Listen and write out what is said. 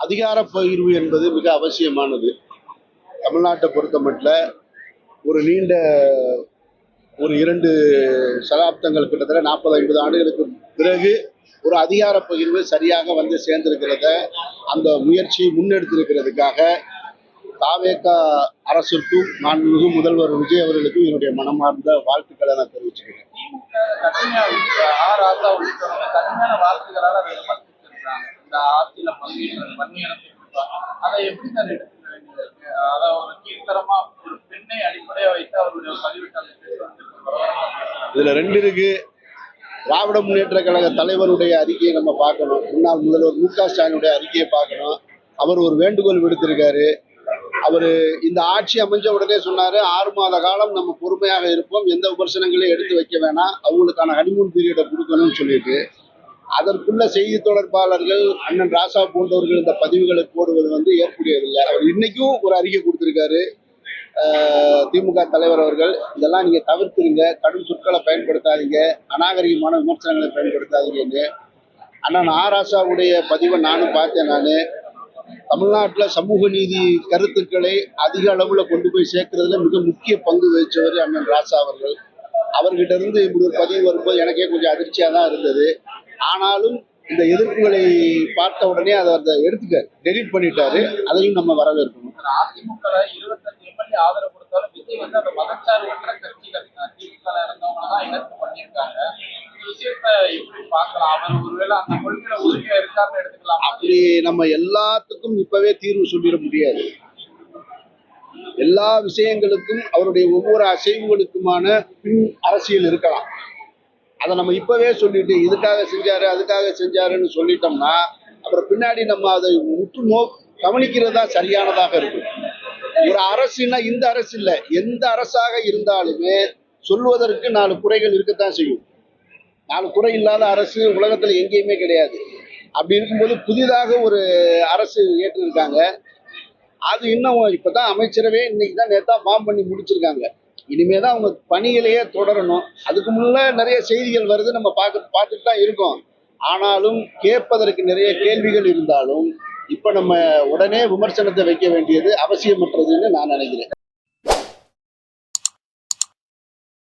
அதிகார பகிர்வு என்பது மிக அவசியமானது. தமிழ்நாட்டை பொறுத்த மட்டும் ஒரு நீண்ட ஒரு 2 சகாப்தங்கள் கிட்டத்தட்ட 40-50 ஆண்டுகளுக்கு பிறகு ஒரு அதிகார பகிர்வு சரியாக வந்து சேர்ந்திருக்கிறத அந்த முயற்சி முன்னெடுத்திருக்கிறதுக்காக தாவேக அரசுக்கும் மாண்புமிகு முதல்வர் விஜய் அவர்களுக்கும் என்னுடைய மனமார்ந்த வாழ்த்துக்களை நான் தெரிவிச்சுக்கிறேன். இதுல 2 இருக்கு. திராவிட முன்னேற்ற கழக தலைவருடைய அறிக்கையை நம்ம பார்க்கணும். முன்னாள் முதல்வர் மு.க. ஸ்டாலினுடைய அறிக்கையை பார்க்கணும். அவர் ஒரு வேண்டுகோள் விடுத்திருக்காரு. அவரு இந்த ஆட்சி அமைஞ்ச உடனே சொன்னாரு, 6 மாத காலம் நம்ம பொறுமையாக இருப்போம், எந்த விமர்சனங்களையும் எடுத்து வைக்க வேணாம், அவங்களுக்கான ஹனிமூன் பீரியடை கொடுக்கணும்னு சொல்லிட்டு, அதற்குள்ள செய்தி தொடர்பாளர்கள் அண்ணன் ராசா போன்றவர்கள் இந்த பதிவுகளை போடுவது வந்து ஏற்புடையதில்லை. அவர் இன்னைக்கும் ஒரு அறிக்கை கொடுத்திருக்காரு. திமுக தலைவர் அவர்கள், இதெல்லாம் நீங்க தவிர்த்துருங்க, கடும் சொற்களை பயன்படுத்தாதீங்க, அநாகரிகமான விமர்சனங்களை பயன்படுத்தாதீங்கன்னு. அண்ணன் ராசாவுடைய பதிவை நானும் பார்த்தேன். தமிழ்நாட்டில் சமூக நீதி கருத்துக்களை அதிக அளவுல கொண்டு போய் சேர்க்கறதுல மிக முக்கிய பங்கு வகிச்சவர் அண்ணன் ராசா அவர்கள். அவர்கிட்ட இருந்து இப்படி ஒரு பதிவு வரும்போது எனக்கே கொஞ்சம் அதிர்ச்சியா தான் இருந்தது. ஆனாலும் இந்த எதிர்ப்புகளை பார்த்த உடனே அதை எடுத்துட்டாரு, டெலீட் பண்ணிட்டாரு. அதையும் நம்ம வரவேற்கணும். அதிமுக 25 எம்எல்ஏ ஆதரவு கொடுத்தாலும் விஜய் வந்து அந்த மதச்சார்பற்ற கட்சிகள் திமுக இருந்தவங்க தான் எதிர்ப்பு பண்ணியிருக்காங்க. அப்படி நம்ம எல்லாத்துக்கும் இப்பவே தீர்வு சொல்லிட முடியாது. எல்லா விஷயங்களுக்கும் அவருடைய ஒவ்வொரு அசைவுகளுக்குமான பின் அரசியல் இருக்கலாம். அதை நம்ம இப்பவே சொல்லிட்டு இதுக்காக செஞ்சாரு அதுக்காக செஞ்சாருன்னு சொல்லிட்டோம்னா அப்புறம் பின்னாடி நம்ம அதை உற்று கவனிக்கிறது தான் சரியானதாக இருக்கும். ஒரு அரசுன்னா இந்த அரசு இல்லை, எந்த அரசாக இருந்தாலுமே சொல்வதற்கு 4 குறைகள் இருக்கத்தான் செய்யும். 4 குறை இல்லாத அரசு உலகத்துல எங்கேயுமே கிடையாது. அப்படி இருக்கும்போது புதிதாக ஒரு அரசு ஏற்றிருக்காங்க. அது இன்னும் இப்பதான் அமைச்சரவே இன்னைக்கு தான் நேத்தா ஃபார்ம் பண்ணி முடிச்சிருக்காங்க. இனிமேதான் அவங்க பணிகளையே தொடரணும். அதுக்கு முன்ன நிறைய செய்திகள் வருது, நம்ம பார்த்துட்டு தான் இருக்கோம். ஆனாலும் கேட்பதற்கு நிறைய கேள்விகள் இருந்தாலும் இப்ப நம்ம உடனே விமர்சனத்தை வைக்க வேண்டியது அவசியமற்றதுன்னு நான் நினைக்கிறேன்.